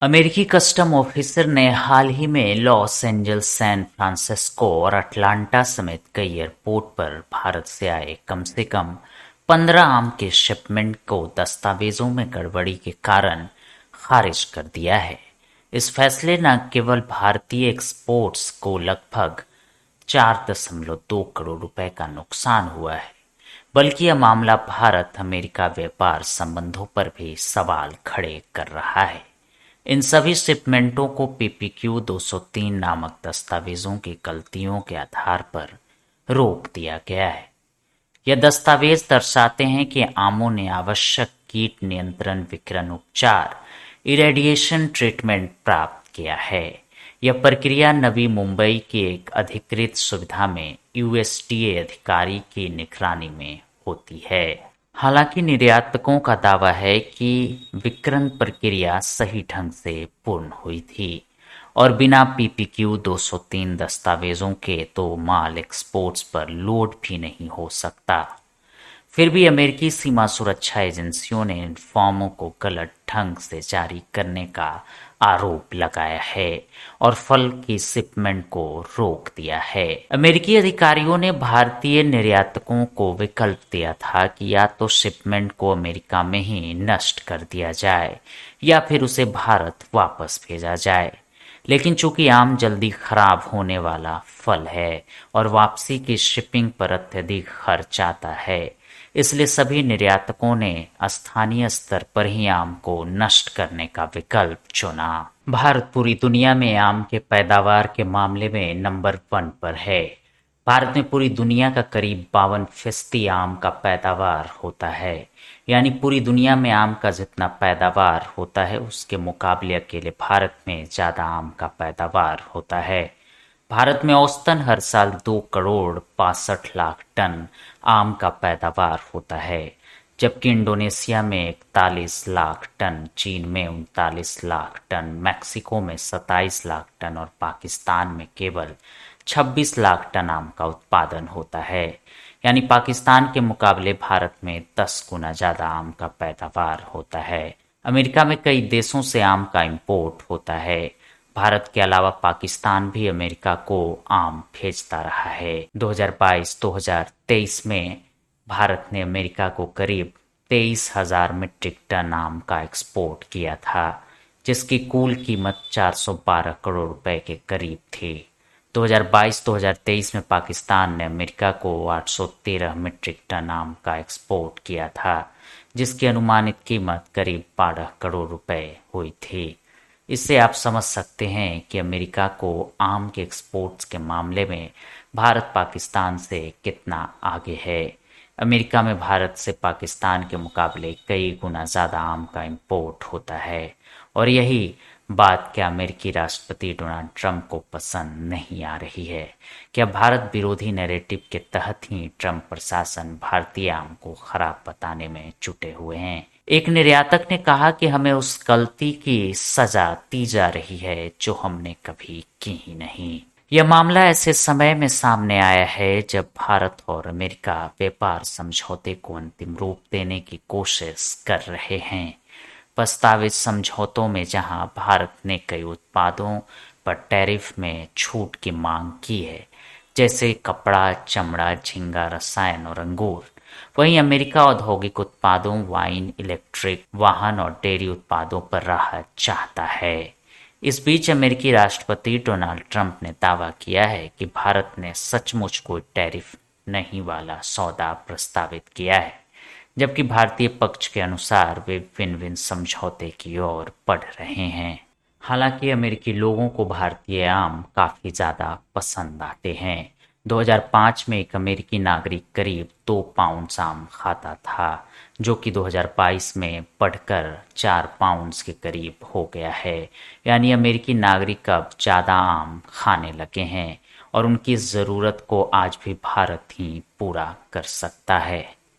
अमेरिकी custom officer ने हाल ही में लॉस एंजल्स, सैन फ्रांसिस्को और अटलांटा समेत कई एयरपोर्ट पर भारत से आए कम से कम 15 आम के शिपमेंट को दस्तावेजों में गड़बड़ी के कारण खारिज कर दिया है। इस फैसले न केवल भारतीय एक्सपोर्ट्स को लगभग 4.2 करोड़ रुपए का नुकसान हुआ है, बल्कि यह मामला भारत अमेरिका व्यापार संबंधों पर भी सवाल खड़े कर रहा है। इन सभी शिपमेंटों को पीपीक्यू 203 नामक दस्तावेजों की गलतियों के आधार पर रोक दिया गया है। यह दस्तावेज दर्शाते हैं कि आमों ने आवश्यक कीट नियंत्रण विकिरण उपचार इरेडिएशन ट्रीटमेंट प्राप्त किया है। यह प्रक्रिया नवी मुंबई की एक अधिकृत सुविधा में यूएसडीए अधिकारी की निगरानी में होती है। हालांकि निर्यातकों का दावा है कि विकिरण प्रक्रिया सही ढंग से पूर्ण हुई थी और बिना पीपीक्यू 203 दस्तावेजों के तो माल एक्सपोर्ट्स पर लोड भी नहीं हो सकता। फिर भी अमेरिकी सीमा सुरक्षा एजेंसियों ने इन फॉर्मों को गलत ढंग से जारी करने का आरोप लगाया है और फल की शिपमेंट को रोक दिया है। अमेरिकी अधिकारियों ने भारतीय निर्यातकों को विकल्प दिया था कि या तो शिपमेंट को अमेरिका में ही नष्ट कर दिया जाए या फिर उसे भारत वापस भेजा जाए। लेकिन चूंकि आम जल्दी खराब होने वाला फल है और वापसी की शिपिंग पर अत्यधिक खर्च आता है, इसलिए सभी निर्यातकों ने स्थानीय स्तर पर ही आम को नष्ट करने का विकल्प चुना। भारत पूरी दुनिया में आम के पैदावार के मामले में नंबर 1 पर है। भारत में पूरी दुनिया का करीब 52% आम का पैदावार होता है, यानी पूरी दुनिया में आम का जितना पैदावार होता है उसके मुकाबले अकेले भारत में ज़्यादा आम का पैदावार होता है। भारत में औसतन हर साल 2 करोड़ 65 लाख टन आम का पैदावार होता है, जबकि इंडोनेशिया में 41 लाख टन, चीन में 39 लाख टन, मैक्सिको में 27 लाख टन और पाकिस्तान में केवल 26 लाख टन आम का उत्पादन होता है। यानी पाकिस्तान के मुकाबले भारत में 10 गुना ज़्यादा आम का पैदावार होता है। अमेरिका में कई देशों से आम का इंपोर्ट होता है। भारत के अलावा पाकिस्तान भी अमेरिका को आम भेजता रहा है। 2022-2023 में भारत ने अमेरिका को करीब 23,000 मीट्रिक टन आम का एक्सपोर्ट किया था, जिसकी कुल कीमत 412 करोड़ रुपए के करीब थी। 2022-2023 में पाकिस्तान ने अमेरिका को 813 मीट्रिक टन आम का एक्सपोर्ट किया था, जिसकी अनुमानित कीमत करीब 12 करोड़ रुपए हुई थी। इससे आप समझ सकते हैं कि अमेरिका को आम के एक्सपोर्ट्स के मामले में भारत पाकिस्तान से कितना आगे है। अमेरिका में भारत से पाकिस्तान के मुकाबले कई गुना ज़्यादा आम का इंपोर्ट होता है और यही बात क्या अमेरिकी राष्ट्रपति डोनाल्ड ट्रंप को पसंद नहीं आ रही है। क्या भारत विरोधी नैरेटिव के तहत ही ट्रंप प्रशासन भारतीय आम को खराब बताने में जुटे हुए हैं। एक निर्यातक ने कहा कि हमें उस गलती की सजा दी जा रही है जो हमने कभी की ही नहीं। यह मामला ऐसे समय में सामने आया है जब भारत और अमेरिका व्यापार समझौते को अंतिम रूप देने की कोशिश कर रहे हैं। प्रस्तावित समझौतों में जहां भारत ने कई उत्पादों पर टैरिफ में छूट की मांग की है, जैसे कपड़ा, चमड़ा, झींगा, रसायन और अंगूर, वहीं अमेरिका औद्योगिक उत्पादों, वाइन, इलेक्ट्रिक वाहन और डेयरी उत्पादों पर राहत चाहता है। इस बीच अमेरिकी राष्ट्रपति डोनाल्ड ट्रंप ने दावा किया है कि भारत ने सचमुच कोई टैरिफ नहीं वाला सौदा प्रस्तावित किया है, जबकि भारतीय पक्ष के अनुसार वे विन विन समझौते की ओर बढ़ रहे हैं। हालांकि अमेरिकी लोगों को भारतीय आम काफ़ी ज़्यादा पसंद आते हैं। 2005 में एक अमेरिकी नागरिक करीब 2 पाउंड आम खाता था, जो कि 2022 में बढ़कर 4 पाउंड के करीब हो गया है। यानी अमेरिकी नागरिक अब ज़्यादा आम खाने लगे हैं और उनकी ज़रूरत को आज भी भारत ही पूरा कर सकता है।